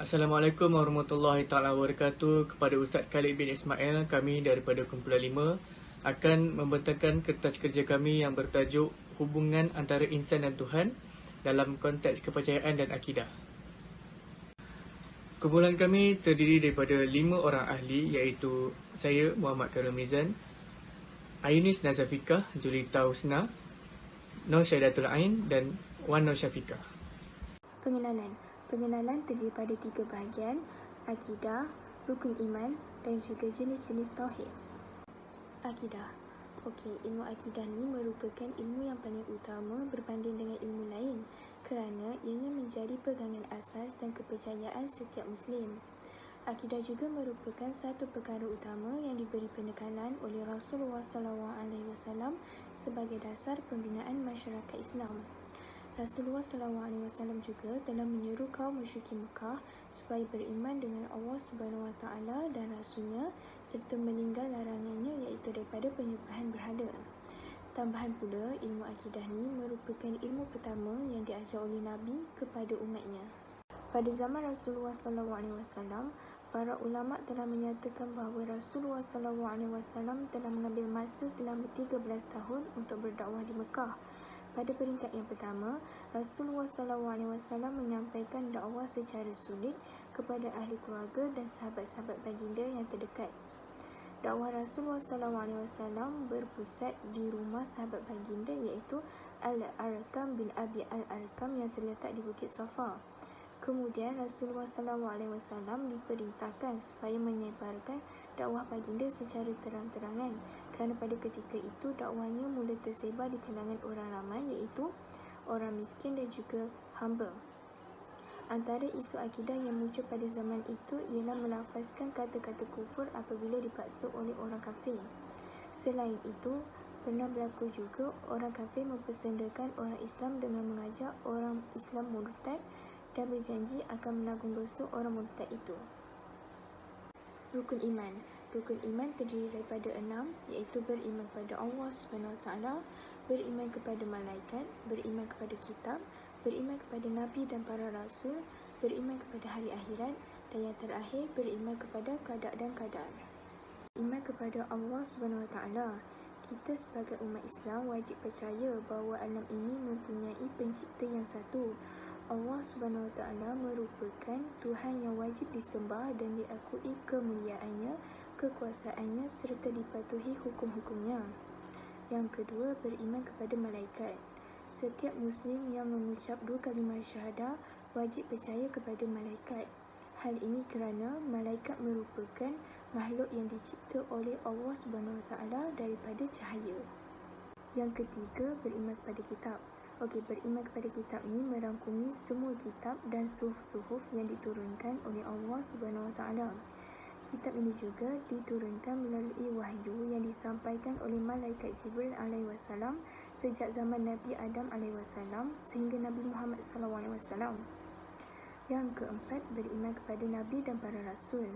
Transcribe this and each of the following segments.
Assalamualaikum warahmatullahi taala wabarakatuh. Kepada Ustaz Khalid bin Ismail, kami daripada Kumpulan 5 akan membentangkan kertas kerja kami yang bertajuk Hubungan Antara Insan dan Tuhan dalam konteks kepercayaan dan akidah. Kumpulan kami terdiri daripada 5 orang ahli, iaitu saya Muhammad Karim Mizan, Ayunis Nazafikah, Julita Husna, Nur Syaidatul Ain dan Wan Nur Syafiqah. Pengenalan terdiri pada 3 bahagian: akidah, rukun iman dan juga jenis-jenis tauhid. Akidah. Ilmu akidah ni merupakan ilmu yang paling utama berbanding dengan ilmu lain kerana ianya menjadi pegangan asas dan kepercayaan setiap Muslim. Akidah juga merupakan satu perkara utama yang diberi penekanan oleh Rasulullah SAW sebagai dasar pembinaan masyarakat Islam. Rasulullah SAW juga telah menyeru kaum musyrikin Mekah supaya beriman dengan Allah SWT dan Rasulnya serta meninggal larangannya iaitu daripada penyembahan berhala. Tambahan pula, ilmu akidah ni merupakan ilmu pertama yang diajar oleh Nabi kepada umatnya. Pada zaman Rasulullah SAW, para ulama telah menyatakan bahawa Rasulullah SAW telah mengambil masa selama 13 tahun untuk berdakwah di Mekah. Pada peringkat yang pertama, Rasulullah SAW menyampaikan dakwah secara sulit kepada ahli keluarga dan sahabat-sahabat baginda yang terdekat. Dakwah Rasulullah SAW berpusat di rumah sahabat baginda iaitu Al-Arqam bin Abi Al-Arqam yang terletak di Bukit Safa. Kemudian Rasulullah SAW diperintahkan supaya menyebarkan dakwah baginda secara terang-terangan kerana pada ketika itu dakwahnya mula tersebar di kalangan orang ramai iaitu orang miskin dan juga hamba. Antara isu akidah yang muncul pada zaman itu ialah melafazkan kata-kata kufur apabila dipaksa oleh orang kafir. Selain itu, pernah berlaku juga orang kafir mempersendakan orang Islam dengan mengajak orang Islam murtad dan berjanji akan menanggung dosa orang murtad itu. Rukun iman terdiri daripada 6, iaitu beriman kepada Allah SWT, beriman kepada malaikat, beriman kepada kitab, beriman kepada nabi dan para rasul, beriman kepada hari akhirat, dan yang terakhir beriman kepada qada dan qadar. Iman kepada Allah SWT. Kita sebagai umat Islam wajib percaya bahawa alam ini mempunyai pencipta yang satu. Allah SWT merupakan Tuhan yang wajib disembah dan diakui kemuliaannya, kekuasaannya serta dipatuhi hukum-hukumnya. Yang kedua, beriman kepada malaikat. Setiap Muslim yang mengucap 2 kalimah syahadah wajib percaya kepada malaikat. Hal ini kerana malaikat merupakan makhluk yang dicipta oleh Allah SWT daripada cahaya. Yang ketiga, beriman kepada kitab. Beriman kepada kitab ni merangkumi semua kitab dan suhuf-suhuf yang diturunkan oleh Allah SWT. Kitab ini juga diturunkan melalui wahyu yang disampaikan oleh malaikat Jibril AS sejak zaman Nabi Adam AS sehingga Nabi Muhammad SAW. Yang keempat, beriman kepada Nabi dan para Rasul.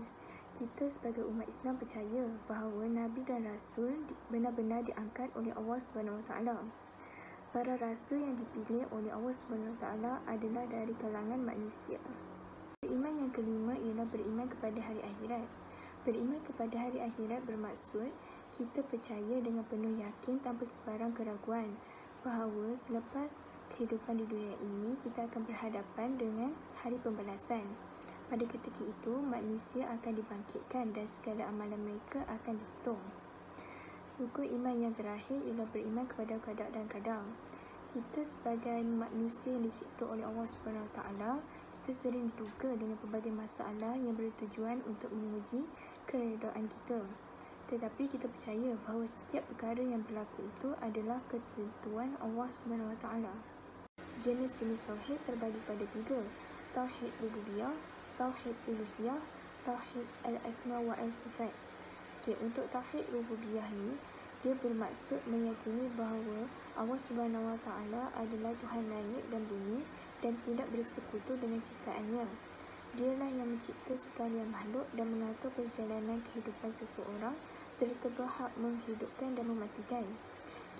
Kita sebagai umat Islam percaya bahawa Nabi dan Rasul benar-benar diangkat oleh Allah SWT. Para Rasul yang dipilih oleh Allah SWT adalah dari kalangan manusia. Beriman yang kelima ialah beriman kepada hari akhirat. Beriman kepada hari akhirat bermaksud kita percaya dengan penuh yakin tanpa sebarang keraguan bahawa selepas kehidupan di dunia ini kita akan berhadapan dengan hari pembalasan. Pada ketika itu, manusia akan dibangkitkan dan segala amalan mereka akan dihitung. Rukun iman yang terakhir ialah beriman kepada qada dan qadar. Kita sebagai manusia yang dicipta oleh Allah SWT, kita sering diduga dengan pelbagai masalah yang bertujuan untuk menguji keredaan kita. Tetapi kita percaya bahawa setiap perkara yang berlaku itu adalah ketentuan Allah SWT. Jenis-jenis tauhid terbagi pada 3: tauhid rububiyah, tauhid uluhiyah, tauhid al-asma wa al-sifat. Untuk tauhid rububiyah ni, dia bermaksud meyakini bahawa Allah SWT adalah Tuhan langit dan bumi dan tidak bersekutu dengan ciptaannya. Dialah yang mencipta sekalian makhluk dan mengatur perjalanan kehidupan seseorang serta berhak menghidupkan dan mematikan.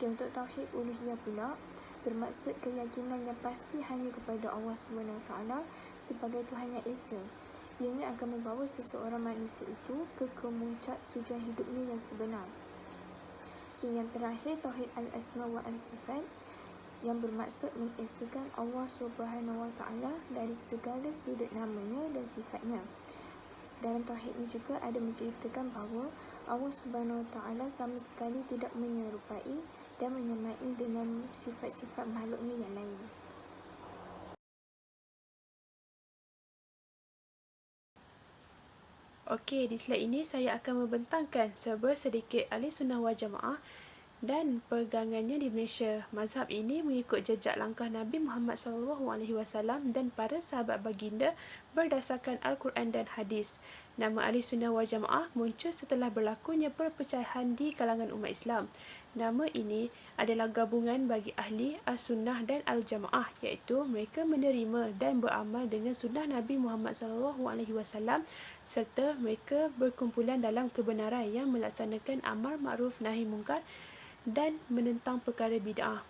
Untuk tauhid uluhiyah pula, bermaksud keyakinan yang pasti hanya kepada Allah SWT sebagai Tuhan yang Esa, ianya akan membawa seseorang manusia itu ke kemuncak tujuan hidupnya yang sebenar. Yang terakhir, Tauhid Al-Asma wa Al-Sifat, yang bermaksud mengesakan Allah Subhanahu wa Ta'ala dari segala sudut namanya dan sifatnya. Dalam tauhid ini juga ada menceritakan bahawa Allah Subhanahu wa Ta'ala sama sekali tidak menyerupai dan menyamai dengan sifat-sifat makhluknya yang lain. Okey, di slide ini saya akan membentangkan sedikit ahli sunnah wal jamaah dan pegangannya di Malaysia. Mazhab ini mengikut jejak langkah Nabi Muhammad SAW dan para sahabat baginda berdasarkan Al-Quran dan Hadis. Nama ahli sunnah wal jamaah muncul setelah berlakunya perpecahan di kalangan umat Islam. Nama ini adalah gabungan bagi ahli as-sunnah dan al-jamaah, iaitu mereka menerima dan beramal dengan sunnah Nabi Muhammad SAW serta mereka berkumpulan dalam kebenaran yang melaksanakan amar ma'ruf nahi mungkar dan menentang perkara bid'ah.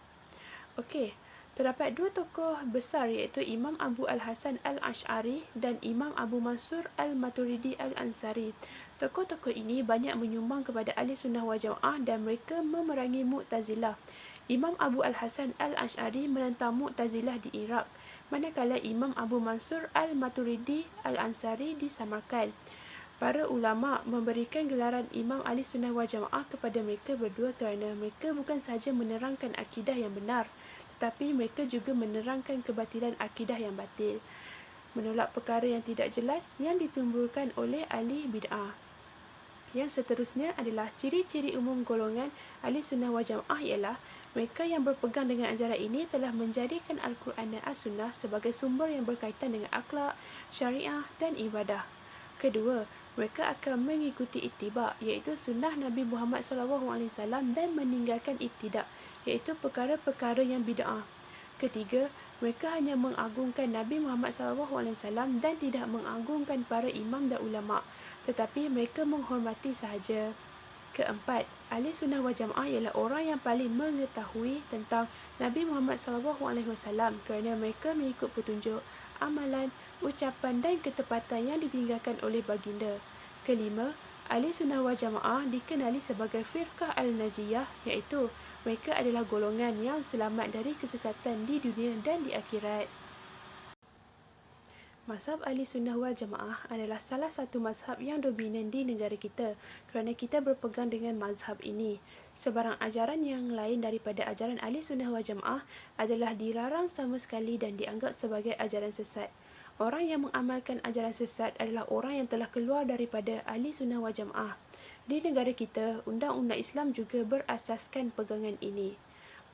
Okey, terdapat dua tokoh besar iaitu Imam Abu Al-Hasan Al-Ash'ari dan Imam Abu Mansur Al-Maturidi Al-Ansari. Tokoh-tokoh ini banyak menyumbang kepada ahli sunnah wal jamaah dan mereka memerangi Mu'tazilah. Imam Abu Al-Hasan Al-Ash'ari menentang Mu'tazilah di Iraq, manakala Imam Abu Mansur Al-Maturidi Al-Ansari di Samarkand. Para ulama memberikan gelaran Imam Ahli Sunnah wal Jamaah kepada mereka berdua kerana mereka bukan sahaja menerangkan akidah yang benar, tetapi mereka juga menerangkan kebatilan akidah yang batil, menolak perkara yang tidak jelas yang ditimbulkan oleh ahli bid'ah. Yang seterusnya adalah ciri-ciri umum golongan ahli sunnah wal jamaah ialah mereka yang berpegang dengan ajaran ini telah menjadikan Al-Quran dan As-Sunnah sebagai sumber yang berkaitan dengan akhlak, syariah dan ibadah. Kedua, mereka akan mengikuti ittiba, iaitu sunnah Nabi Muhammad SAW dan meninggalkan ibtidak, iaitu perkara-perkara yang bid'ah. Ketiga, mereka hanya mengagungkan Nabi Muhammad SAW dan tidak mengagungkan para imam dan ulama, tetapi mereka menghormati sahaja. Keempat, ahli sunnah wal jamaah ialah orang yang paling mengetahui tentang Nabi Muhammad SAW kerana mereka mengikut petunjuk, amalan, ucapan dan ketepatan yang ditinggalkan oleh baginda. Kelima, ahli sunnah wal jamaah dikenali sebagai firqah al-najiyah, iaitu mereka adalah golongan yang selamat dari kesesatan di dunia dan di akhirat. Mazhab Ahli Sunnah wal Jamaah adalah salah satu mazhab yang dominan di negara kita kerana kita berpegang dengan mazhab ini. Sebarang ajaran yang lain daripada ajaran Ahli Sunnah wal Jamaah adalah dilarang sama sekali dan dianggap sebagai ajaran sesat. Orang yang mengamalkan ajaran sesat adalah orang yang telah keluar daripada Ahli Sunnah wal Jamaah. Di negara kita, undang-undang Islam juga berasaskan pegangan ini.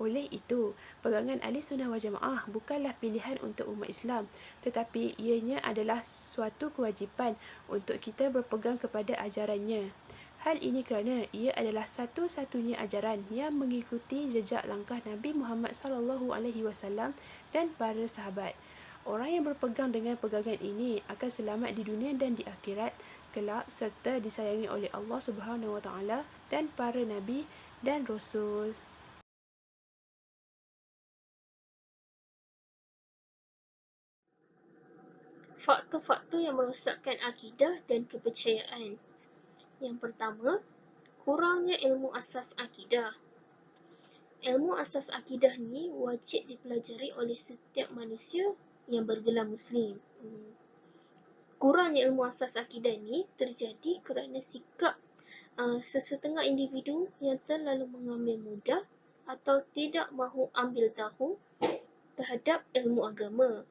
Oleh itu, pegangan Ahli Sunnah wal Jamaah bukanlah pilihan untuk umat Islam, tetapi ianya adalah suatu kewajipan untuk kita berpegang kepada ajarannya. Hal ini kerana ia adalah satu-satunya ajaran yang mengikuti jejak langkah Nabi Muhammad SAW dan para sahabat. Orang yang berpegang dengan pegangan ini akan selamat di dunia dan di akhirat kelak serta disayangi oleh Allah Subhanahu wa Ta'ala dan para nabi dan rasul. Faktor-faktor yang merosakkan akidah dan kepercayaan. Yang pertama, kurangnya ilmu asas akidah. Ilmu asas akidah ni wajib dipelajari oleh setiap manusia yang bergelar Muslim. Kurangnya ilmu asas akidah ni terjadi kerana sikap sesetengah individu yang terlalu mengambil mudah atau tidak mahu ambil tahu terhadap ilmu agama.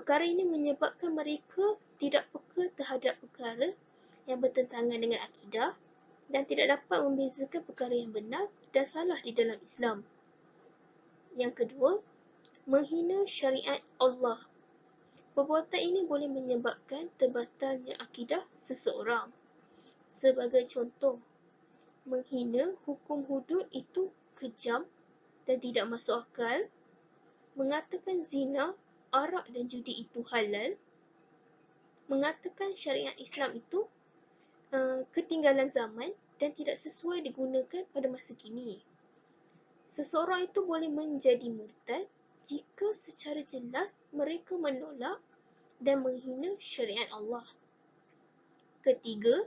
Perkara ini menyebabkan mereka tidak peka terhadap perkara yang bertentangan dengan akidah dan tidak dapat membezakan perkara yang benar dan salah di dalam Islam. Yang kedua, menghina syariat Allah. Perbuatan ini boleh menyebabkan terbatalnya akidah seseorang. Sebagai contoh, menghina hukum hudud itu kejam dan tidak masuk akal, mengatakan zina, arak dan judi itu halal, mengatakan syariat Islam itu ketinggalan zaman dan tidak sesuai digunakan pada masa kini. Seseorang itu boleh menjadi murtad jika secara jelas mereka menolak dan menghina syariat Allah. Ketiga,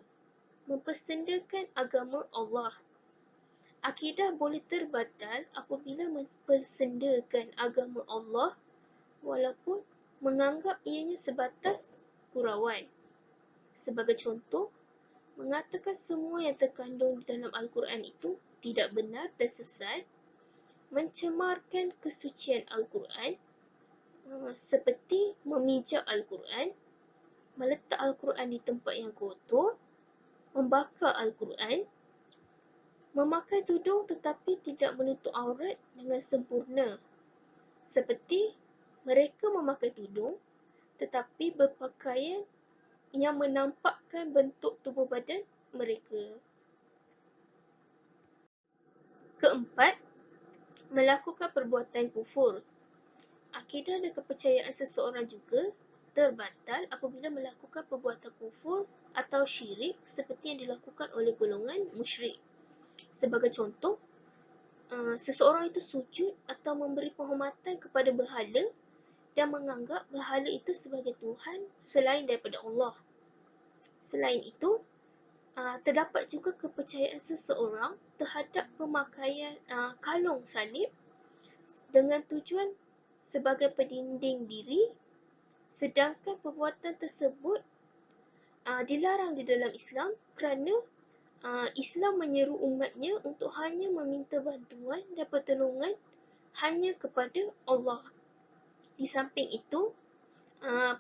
mempersendakan agama Allah. Akidah boleh terbatal apabila mempersendakan agama Allah walaupun menganggap ianya sebatas gurauan. Sebagai contoh, mengatakan semua yang terkandung di dalam Al-Quran itu tidak benar dan sesat, mencemarkan kesucian Al-Quran, seperti memijak Al-Quran, meletak Al-Quran di tempat yang kotor, membakar Al-Quran, memakai tudung tetapi tidak menutup aurat dengan sempurna, seperti mereka memakai tudung tetapi berpakaian yang menampakkan bentuk tubuh badan mereka. Keempat, melakukan perbuatan kufur. Akidah dan kepercayaan seseorang juga terbatal apabila melakukan perbuatan kufur atau syirik seperti yang dilakukan oleh golongan musyrik. Sebagai contoh, seseorang itu sujud atau memberi penghormatan kepada berhala dan menganggap berhala itu sebagai Tuhan selain daripada Allah. Selain itu, terdapat juga kepercayaan seseorang terhadap pemakaian kalung salib dengan tujuan sebagai pendinding diri, sedangkan perbuatan tersebut dilarang di dalam Islam kerana Islam menyeru umatnya untuk hanya meminta bantuan dan pertolongan hanya kepada Allah. Di samping itu,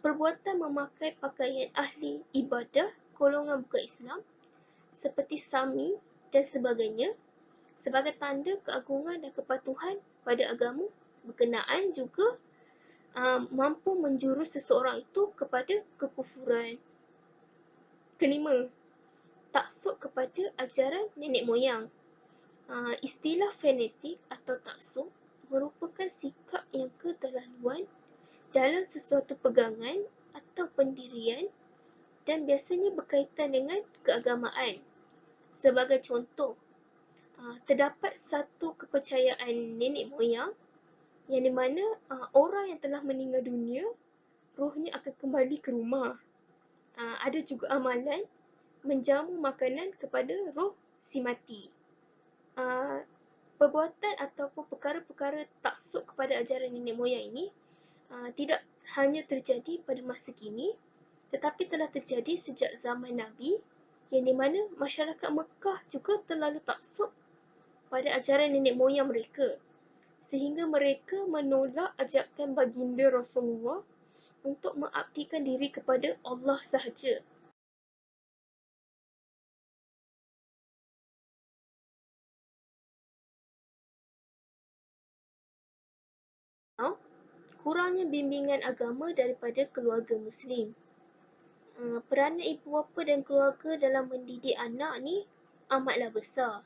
perbuatan memakai pakaian ahli ibadah golongan bukan Islam seperti Sami dan sebagainya sebagai tanda keagungan dan kepatuhan pada agama berkenaan juga mampu menjurus seseorang itu kepada kekufuran. Kelima, taksub kepada ajaran nenek moyang. Istilah fanatik atau taksub merupakan sikap yang keterlaluan dalam sesuatu pegangan atau pendirian dan biasanya berkaitan dengan keagamaan. Sebagai contoh, terdapat satu kepercayaan nenek moyang yang di mana orang yang telah meninggal dunia, rohnya akan kembali ke rumah. Ada juga amalan menjamu makanan kepada roh si mati. Perbuatan ataupun perkara-perkara taksub kepada ajaran nenek moyang ini tidak hanya terjadi pada masa kini, tetapi telah terjadi sejak zaman Nabi, yang di mana masyarakat Mekah juga terlalu taksub pada ajaran nenek moyang mereka, sehingga mereka menolak ajakan baginda Rasulullah untuk mengabdikan diri kepada Allah sahaja. Kurangnya bimbingan agama daripada keluarga Muslim. Peranan ibu bapa dan keluarga dalam mendidik anak ni amatlah besar.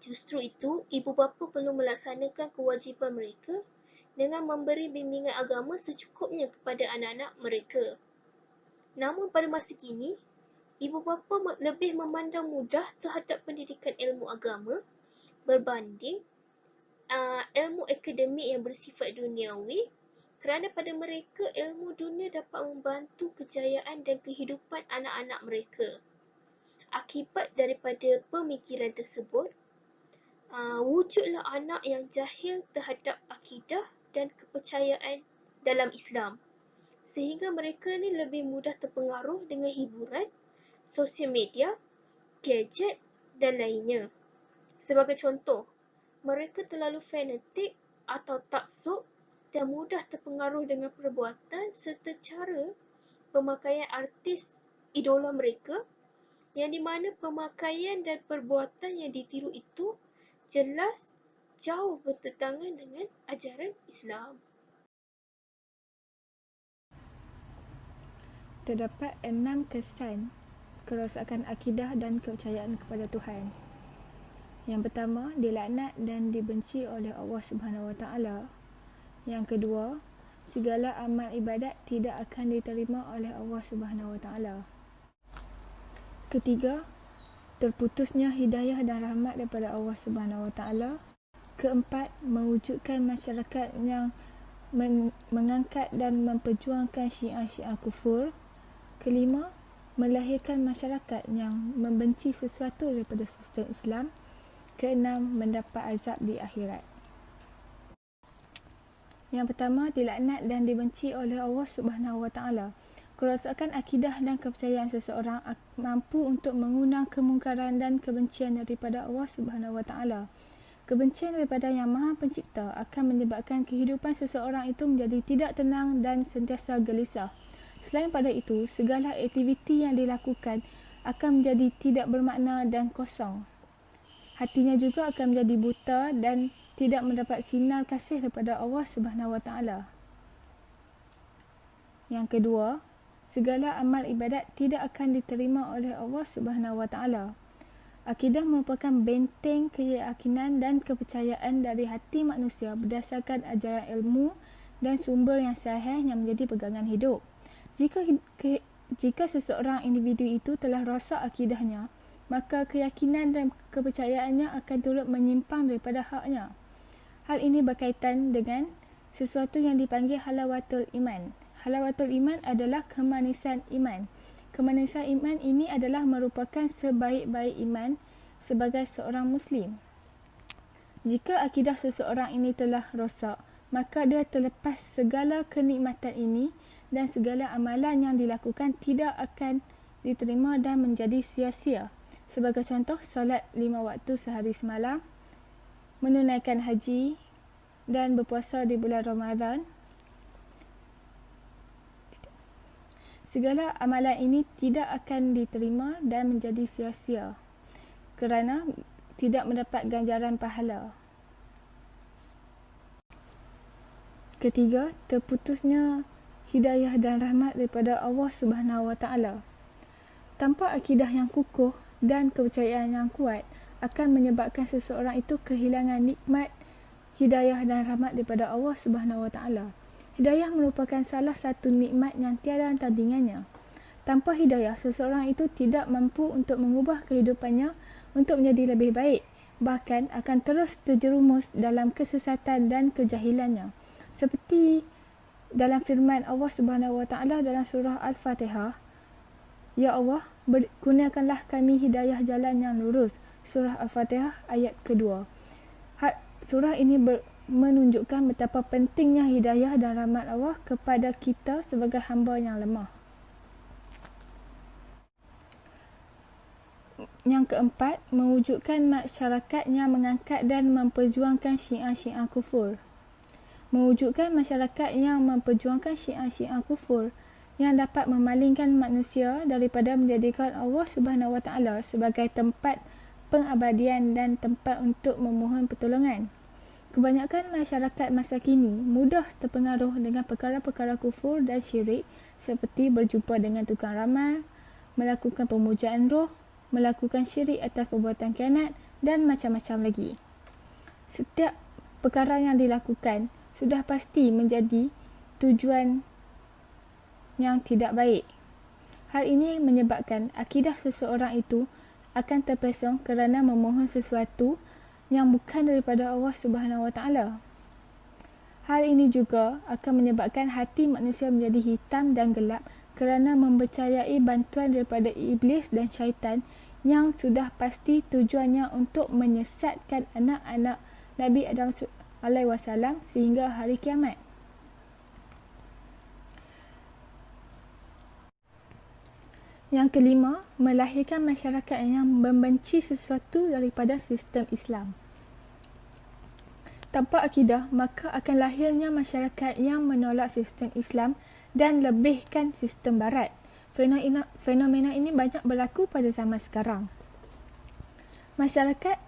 Justru itu, ibu bapa perlu melaksanakan kewajipan mereka dengan memberi bimbingan agama secukupnya kepada anak-anak mereka. Namun pada masa kini, ibu bapa lebih memandang mudah terhadap pendidikan ilmu agama berbanding ilmu akademik yang bersifat duniawi, kerana pada mereka ilmu dunia dapat membantu kejayaan dan kehidupan anak-anak mereka. Akibat daripada pemikiran tersebut, wujudlah anak yang jahil terhadap akidah dan kepercayaan dalam Islam, sehingga mereka ni lebih mudah terpengaruh dengan hiburan, sosial media, gadget dan lainnya. Sebagai contoh, mereka terlalu fanatik atau taksub dan mudah terpengaruh dengan perbuatan serta cara pemakaian artis idola mereka, yang di mana pemakaian dan perbuatan yang ditiru itu jelas jauh bertentangan dengan ajaran Islam. Terdapat 6 kesan kerosakan akidah dan kepercayaan kepada Tuhan. Yang pertama, dilaknat dan dibenci oleh Allah Subhanahu Wa Taala. Yang kedua, segala amal ibadat tidak akan diterima oleh Allah Subhanahu Wa Taala. Ketiga, terputusnya hidayah dan rahmat daripada Allah Subhanahu Wa Taala. Keempat, mewujudkan masyarakat yang mengangkat dan memperjuangkan syiar-syiar kufur. Kelima, melahirkan masyarakat yang membenci sesuatu daripada sistem Islam. Keenam, mendapat azab di akhirat. Yang pertama, dilaknat dan dibenci oleh Allah Subhanahu Wa Taala. Kerosakan akidah dan kepercayaan seseorang mampu untuk mengundang kemungkaran dan kebencian daripada Allah Subhanahu Wa Taala. Kebencian daripada Yang Maha Pencipta akan menyebabkan kehidupan seseorang itu menjadi tidak tenang dan sentiasa gelisah. Selain pada itu, segala aktiviti yang dilakukan akan menjadi tidak bermakna dan kosong. Hatinya juga akan menjadi buta dan tidak mendapat sinar kasih daripada Allah Subhanahu Wa Taala. Yang kedua, segala amal ibadat tidak akan diterima oleh Allah Subhanahu Wa Taala. Akidah merupakan benteng keyakinan dan kepercayaan dari hati manusia berdasarkan ajaran ilmu dan sumber yang sahih yang menjadi pegangan hidup. Jika seseorang individu itu telah rosak akidahnya, maka keyakinan dan kepercayaannya akan turut menyimpang daripada haknya. Hal ini berkaitan dengan sesuatu yang dipanggil halawatul iman. Halawatul iman adalah kemanisan iman. Kemanisan iman ini adalah merupakan sebaik-baik iman sebagai seorang Muslim. Jika akidah seseorang ini telah rosak, maka dia terlepas segala kenikmatan ini dan segala amalan yang dilakukan tidak akan diterima dan menjadi sia-sia. Sebagai contoh, solat 5 waktu sehari semalam, menunaikan haji dan berpuasa di bulan Ramadan. Segala amalan ini tidak akan diterima dan menjadi sia-sia kerana tidak mendapat ganjaran pahala. Ketiga, terputusnya hidayah dan rahmat daripada Allah Subhanahu Wa Taala. Tanpa akidah yang kukuh dan kepercayaan yang kuat akan menyebabkan seseorang itu kehilangan nikmat hidayah dan rahmat daripada Allah Subhanahu Wa Taala. Hidayah merupakan salah satu nikmat yang tiada tandingannya. Tanpa hidayah, seseorang itu tidak mampu untuk mengubah kehidupannya untuk menjadi lebih baik, bahkan akan terus terjerumus dalam kesesatan dan kejahilannya. Seperti dalam firman Allah Subhanahu Wa Taala dalam surah Al-Fatihah, Ya Allah, kurniakanlah kami hidayah jalan yang lurus. Surah Al-Fatihah ayat kedua. Surah ini menunjukkan betapa pentingnya hidayah dan rahmat Allah kepada kita sebagai hamba yang lemah. Yang keempat, mewujudkan masyarakat yang mengangkat dan memperjuangkan syiar-syiar kufur. Mewujudkan masyarakat yang memperjuangkan syiar-syiar kufur yang dapat memalingkan manusia daripada menjadikan Allah Subhanahu Wa Taala sebagai tempat pengabadian dan tempat untuk memohon pertolongan. Kebanyakan masyarakat masa kini mudah terpengaruh dengan perkara-perkara kufur dan syirik seperti berjumpa dengan tukang ramal, melakukan pemujaan roh, melakukan syirik atas perbuatan khianat dan macam-macam lagi. Setiap perkara yang dilakukan sudah pasti menjadi tujuan yang tidak baik. Hal ini menyebabkan akidah seseorang itu akan terpesong kerana memohon sesuatu yang bukan daripada Allah Subhanahu Wa Taala. Hal ini juga akan menyebabkan hati manusia menjadi hitam dan gelap kerana mempercayai bantuan daripada iblis dan syaitan yang sudah pasti tujuannya untuk menyesatkan anak-anak Nabi Adam SAW sehingga hari kiamat. Yang kelima, melahirkan masyarakat yang membenci sesuatu daripada sistem Islam. Tanpa akidah, maka akan lahirnya masyarakat yang menolak sistem Islam dan lebihkan sistem Barat. Fenomena ini banyak berlaku pada zaman sekarang. Masyarakat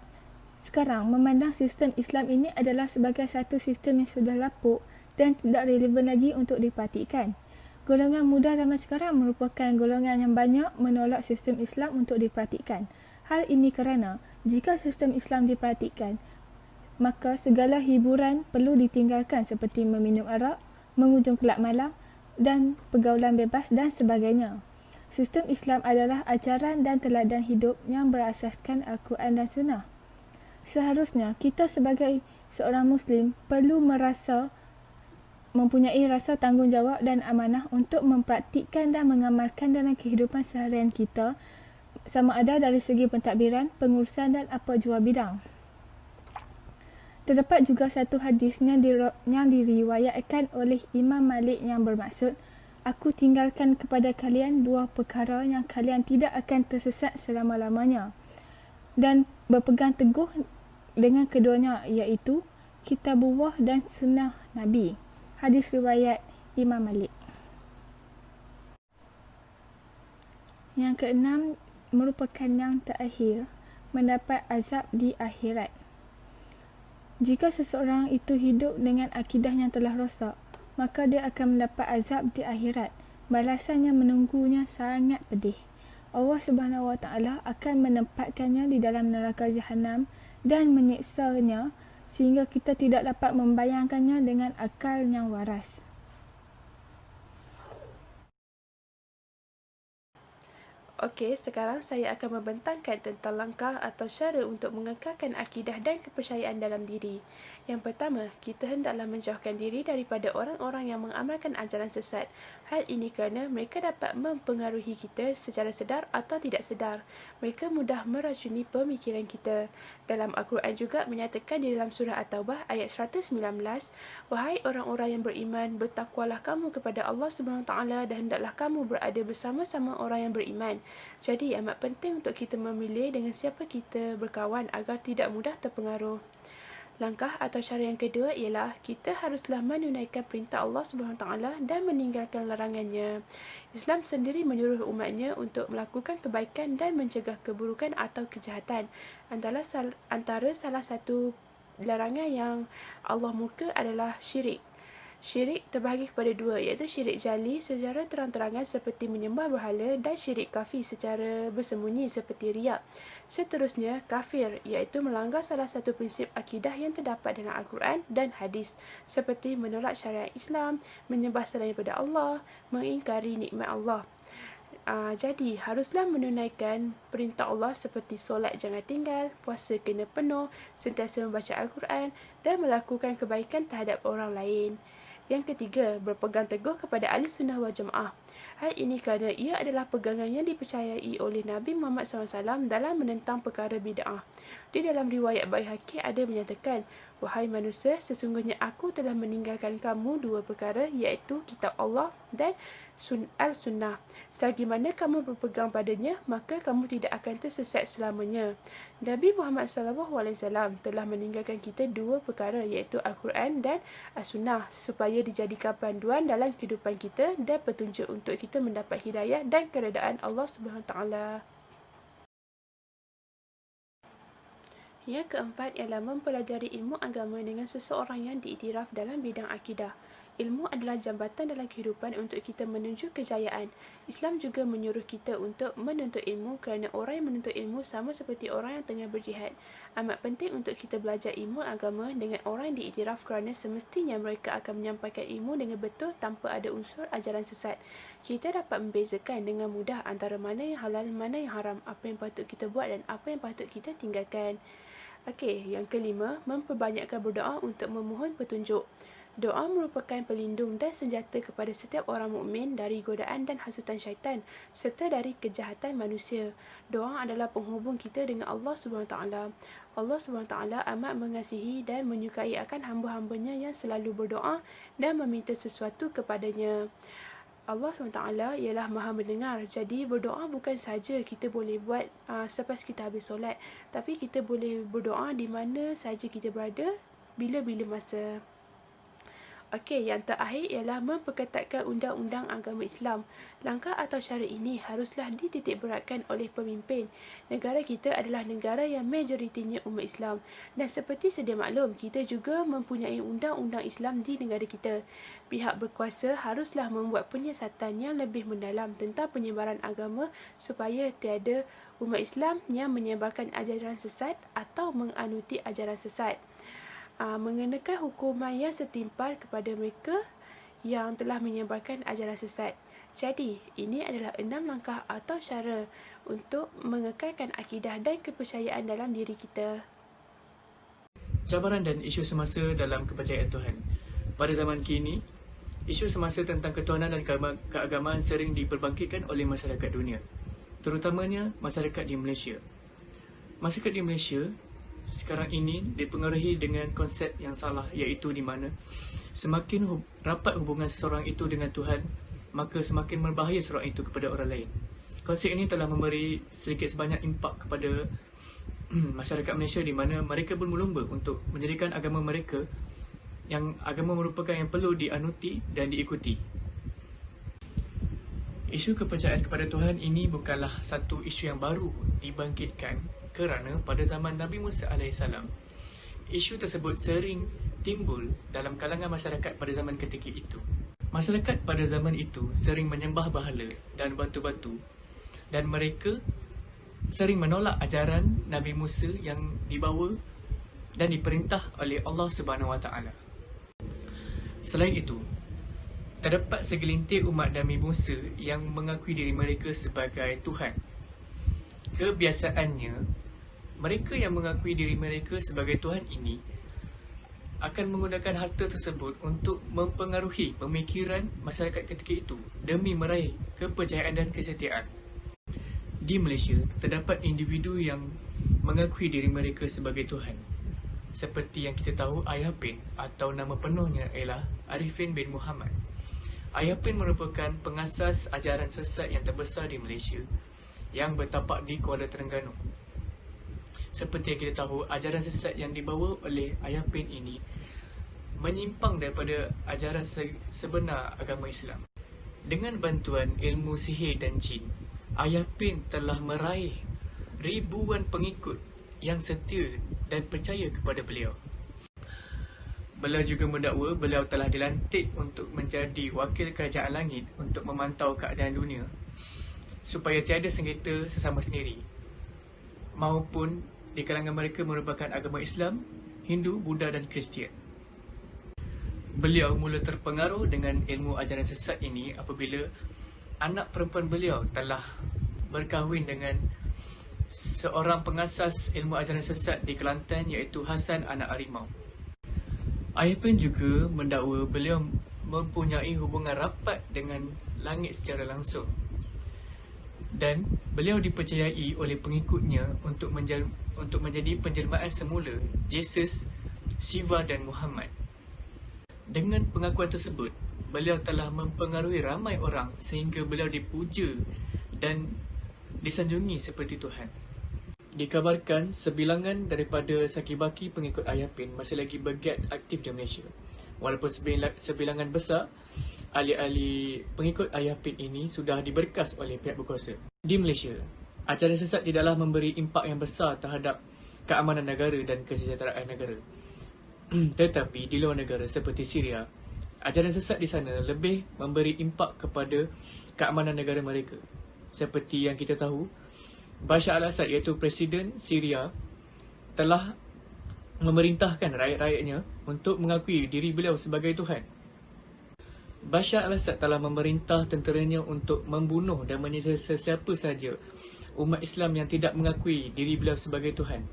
sekarang memandang sistem Islam ini adalah sebagai satu sistem yang sudah lapuk dan tidak relevan lagi untuk diperhatikan. Golongan muda zaman sekarang merupakan golongan yang banyak menolak sistem Islam untuk diperhatikan. Hal ini kerana jika sistem Islam diperhatikan, maka segala hiburan perlu ditinggalkan seperti meminum arak, mengunjung kelab malam dan pergaulan bebas dan sebagainya. Sistem Islam adalah ajaran dan teladan hidup yang berasaskan Al-Quran dan Sunnah. Seharusnya kita sebagai seorang Muslim perlu merasa mempunyai rasa tanggungjawab dan amanah untuk mempraktikkan dan mengamalkan dalam kehidupan seharian kita, sama ada dari segi pentadbiran, pengurusan dan apa jua bidang. Terdapat juga satu hadis yang diriwayatkan oleh Imam Malik yang bermaksud, aku tinggalkan kepada kalian dua perkara yang kalian tidak akan tersesat selama-lamanya, dan berpegang teguh dengan keduanya, iaitu Kitabullah dan Sunnah Nabi. Hadis riwayat Imam Malik. Yang keenam merupakan yang terakhir, mendapat azab di akhirat. Jika seseorang itu hidup dengan akidah yang telah rosak, maka dia akan mendapat azab di akhirat. Balasan yang menunggunya sangat pedih. Allah Subhanahu Wa Taala akan menempatkannya di dalam neraka Jahannam dan menyiksanya sehingga kita tidak dapat membayangkannya dengan akal yang waras. Okey, sekarang saya akan membentangkan tentang langkah atau cara untuk mengekalkan akidah dan kepercayaan dalam diri. Yang pertama, kita hendaklah menjauhkan diri daripada orang-orang yang mengamalkan ajaran sesat. Hal ini kerana mereka dapat mempengaruhi kita secara sedar atau tidak sedar. Mereka mudah meracuni pemikiran kita. Dalam Al-Quran juga menyatakan di dalam surah At-Taubah ayat 119, wahai orang-orang yang beriman, bertakwalah kamu kepada Allah Subhanahu Wa Taala dan hendaklah kamu berada bersama-sama orang yang beriman. Jadi amat penting untuk kita memilih dengan siapa kita berkawan agar tidak mudah terpengaruh. Langkah atau cara yang kedua ialah kita haruslah menunaikan perintah Allah Subhanahu Wa Taala dan meninggalkan larangannya. Islam sendiri menyuruh umatnya untuk melakukan kebaikan dan mencegah keburukan atau kejahatan. Antara salah satu larangan yang Allah murka adalah syirik. Syirik terbahagi kepada dua, iaitu syirik jali secara terang-terangan seperti menyembah berhala dan syirik kafi secara bersembunyi seperti riak. Seterusnya, kafir, iaitu melanggar salah satu prinsip akidah yang terdapat dalam Al-Quran dan hadis, seperti menolak syariat Islam, menyembah selain daripada Allah, mengingkari nikmat Allah. Jadi, haruslah menunaikan perintah Allah seperti solat jangan tinggal, puasa kena penuh, sentiasa membaca Al-Quran dan melakukan kebaikan terhadap orang lain. Yang ketiga, berpegang teguh kepada ahli sunnah wal jamaah. Hal ini kerana ia adalah pegangan yang dipercayai oleh Nabi Muhammad SAW dalam menentang perkara bid'ah. Di dalam riwayat Baihaqi ada menyatakan, wahai manusia, sesungguhnya aku telah meninggalkan kamu dua perkara, iaitu kitab Allah dan al-sunnah. Selagi mana kamu berpegang padanya, maka kamu tidak akan tersesat selamanya. Nabi Muhammad SAW telah meninggalkan kita dua perkara, iaitu Al-Quran dan As-Sunnah, supaya dijadikan panduan dalam kehidupan kita dan petunjuk untuk kita mendapat hidayah dan keredaan Allah SWT. Yang keempat ialah mempelajari ilmu agama dengan seseorang yang diiktiraf dalam bidang akidah. Ilmu adalah jambatan dalam kehidupan untuk kita menuju kejayaan. Islam juga menyuruh kita untuk menuntut ilmu kerana orang yang menuntut ilmu sama seperti orang yang tengah berjihad. Amat penting untuk kita belajar ilmu agama dengan orang yang diiktiraf kerana semestinya mereka akan menyampaikan ilmu dengan betul tanpa ada unsur ajaran sesat. Kita dapat membezakan dengan mudah antara mana yang halal, mana yang haram, apa yang patut kita buat dan apa yang patut kita tinggalkan. Okey, yang kelima, memperbanyakkan berdoa untuk memohon petunjuk. Doa merupakan pelindung dan senjata kepada setiap orang mukmin dari godaan dan hasutan syaitan serta dari kejahatan manusia. Doa adalah penghubung kita dengan Allah SWT. Allah SWT amat mengasihi dan menyukai akan hamba-hambanya yang selalu berdoa dan meminta sesuatu kepadanya. Allah SWT ialah maha mendengar. Jadi berdoa bukan saja kita boleh buat selepas kita habis solat, tapi kita boleh berdoa di mana saja kita berada, bila-bila masa. Okey, yang terakhir ialah memperketatkan undang-undang agama Islam. Langkah atau cara ini haruslah dititik beratkan oleh pemimpin. Negara kita adalah negara yang majoritinya umat Islam. Dan seperti sedia maklum, kita juga mempunyai undang-undang Islam di negara kita. Pihak berkuasa haruslah membuat penyiasatan yang lebih mendalam tentang penyebaran agama supaya tiada umat Islam yang menyebarkan ajaran sesat atau menganuti ajaran sesat. Mengenakan hukuman yang setimpal kepada mereka yang telah menyebarkan ajaran sesat. Jadi, ini adalah 6 langkah atau cara untuk mengekalkan akidah dan kepercayaan dalam diri kita. Cabaran dan isu semasa dalam kepercayaan Tuhan. Pada zaman kini, Isu semasa tentang ketuhanan dan keagamaan sering diperbangkitkan oleh masyarakat dunia, terutamanya masyarakat di Malaysia. Masyarakat di Malaysia sekarang ini dipengaruhi dengan konsep yang salah, iaitu di mana semakin rapat hubungan seseorang itu dengan Tuhan, maka semakin berbahaya seseorang itu kepada orang lain. Konsep ini telah memberi sedikit sebanyak impak kepada masyarakat Malaysia, di mana mereka berlumba untuk menjadikan agama mereka yang agama merupakan yang perlu dianuti dan diikuti. Isu kepercayaan kepada Tuhan ini bukanlah satu isu yang baru dibangkitkan, kerana pada zaman Nabi Musa AS, isu tersebut sering timbul dalam kalangan masyarakat pada zaman ketika itu. Masyarakat pada zaman itu sering menyembah bahala dan batu-batu, dan mereka sering menolak ajaran Nabi Musa yang dibawa dan diperintah oleh Allah Subhanahu Wa Taala. Selain itu, terdapat segelintir umat Nabi Musa yang mengakui diri mereka sebagai Tuhan. Kebiasaannya, mereka yang mengakui diri mereka sebagai Tuhan ini akan menggunakan harta tersebut untuk mempengaruhi pemikiran masyarakat ketika itu demi meraih kepercayaan dan kesetiaan. Di Malaysia, terdapat individu yang mengakui diri mereka sebagai Tuhan. Seperti yang kita tahu, Ayah Pin atau nama penuhnya ialah Arifin bin Muhammad. Ayah Pin merupakan pengasas ajaran sesat yang terbesar di Malaysia yang bertapak di Kuala Terengganu. Seperti yang kita tahu, ajaran sesat yang dibawa oleh Ayah Pin ini menyimpang daripada ajaran sebenar agama Islam. Dengan bantuan ilmu sihir dan jin, Ayah Pin telah meraih ribuan pengikut yang setia dan percaya kepada beliau. Beliau juga mendakwa beliau telah dilantik untuk menjadi wakil kerajaan langit untuk memantau keadaan dunia supaya tiada sengketa sesama sendiri, maupun di kalangan mereka merupakan agama Islam, Hindu, Buddha dan Kristian. Beliau mula terpengaruh dengan ilmu ajaran sesat ini apabila anak perempuan beliau telah berkahwin dengan seorang pengasas ilmu ajaran sesat di Kelantan, iaitu Hasan anak Harimau. Ayah Pin juga mendakwa beliau mempunyai hubungan rapat dengan langit secara langsung, dan beliau dipercayai oleh pengikutnya untuk menjadi penjelmaan semula Yesus, Shiva dan Muhammad. Dengan pengakuan tersebut, beliau telah mempengaruhi ramai orang sehingga beliau dipuja dan disanjungi seperti Tuhan. Dikabarkan sebilangan daripada sakibaki pengikut Ayah Pin masih lagi bergiat aktif di Malaysia. Walaupun sebilangan besar ahli-ahli pengikut Ayah Pin ini sudah diberkas oleh pihak berkuasa. Di Malaysia, ajaran sesat tidaklah memberi impak yang besar terhadap keamanan negara dan kesejahteraan negara. Tetapi di luar negara seperti Syria, ajaran sesat di sana lebih memberi impak kepada keamanan negara mereka. Seperti yang kita tahu, Bashar al-Assad iaitu Presiden Syria telah memerintahkan rakyat-rakyatnya untuk mengakui diri beliau sebagai Tuhan. Bashar al-Assad telah memerintah tenteranya untuk membunuh dan menyiksa sesiapa saja umat Islam yang tidak mengakui diri beliau sebagai Tuhan.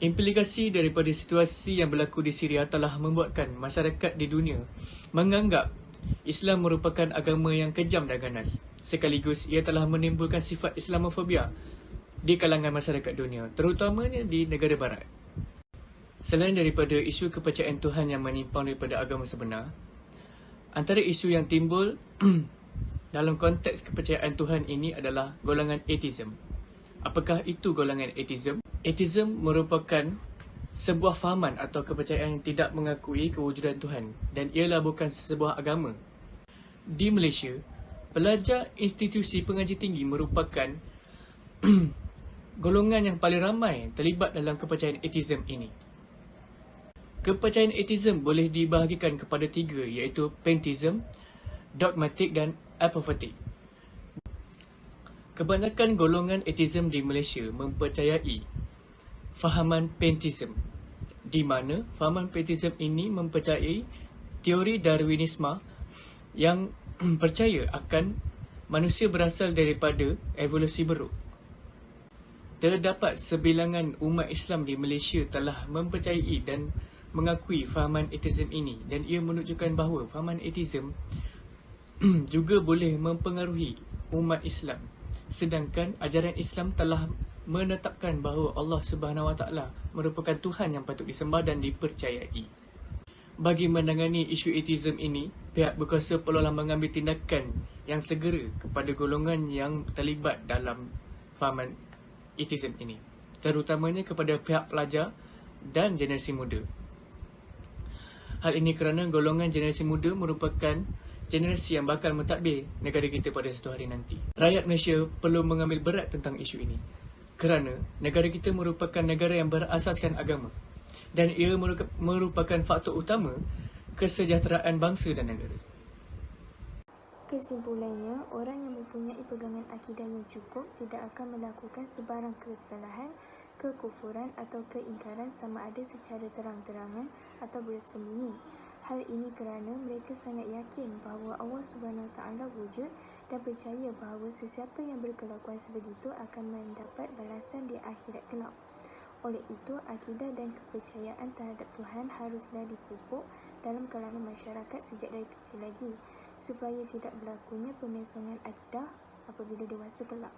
Implikasi daripada situasi yang berlaku di Syria telah membuatkan masyarakat di dunia menganggap Islam merupakan agama yang kejam dan ganas. Sekaligus ia telah menimbulkan sifat Islamofobia di kalangan masyarakat dunia, terutamanya di negara barat. Selain daripada isu kepercayaan Tuhan yang menyimpang daripada agama sebenar, antara isu yang timbul dalam konteks kepercayaan Tuhan ini adalah golongan atheism. Apakah itu golongan atheism? Atheism merupakan sebuah fahaman atau kepercayaan yang tidak mengakui kewujudan Tuhan, dan ialah bukan sebuah agama. Di Malaysia, pelajar institusi pengaji tinggi merupakan golongan yang paling ramai terlibat dalam kepercayaan atheism ini. Kepercayaan atheism boleh dibahagikan kepada tiga, iaitu pantheism, dogmatik dan apophatic. Kebanyakan golongan atheism di Malaysia mempercayai fahaman pantheism, di mana fahaman pantheism ini mempercayai teori Darwinisme yang percaya akan manusia berasal daripada evolusi buruk. Terdapat sebilangan umat Islam di Malaysia telah mempercayai dan mengakui fahaman atheism ini dan ia menunjukkan bahawa fahaman atheism juga boleh mempengaruhi umat Islam. Sedangkan ajaran Islam telah menetapkan bahawa Allah Subhanahu Wa Taala merupakan Tuhan yang patut disembah dan dipercayai. Bagi menangani isu atheism ini, pihak berkuasa perlulah mengambil tindakan yang segera kepada golongan yang terlibat dalam fahaman atheism ini, terutamanya kepada pihak pelajar dan generasi muda. Hal ini kerana golongan generasi muda merupakan generasi yang bakal mentadbir negara kita pada satu hari nanti. Rakyat Malaysia perlu mengambil berat tentang isu ini kerana negara kita merupakan negara yang berasaskan agama dan ia merupakan faktor utama kesejahteraan bangsa dan negara. Kesimpulannya, orang yang mempunyai pegangan akidah yang cukup tidak akan melakukan sebarang kesalahan, kekufuran atau keingkaran sama ada secara terang-terangan atau bersembunyi. Hal ini kerana mereka sangat yakin bahawa Allah SWT wujud dan percaya bahawa sesiapa yang berkelakuan sebegitu akan mendapat balasan di akhirat kelak. Oleh itu, akidah dan kepercayaan terhadap Tuhan haruslah dipupuk dalam kalangan masyarakat sejak dari kecil lagi, supaya tidak berlakunya pemesongan akidah apabila dewasa kelak.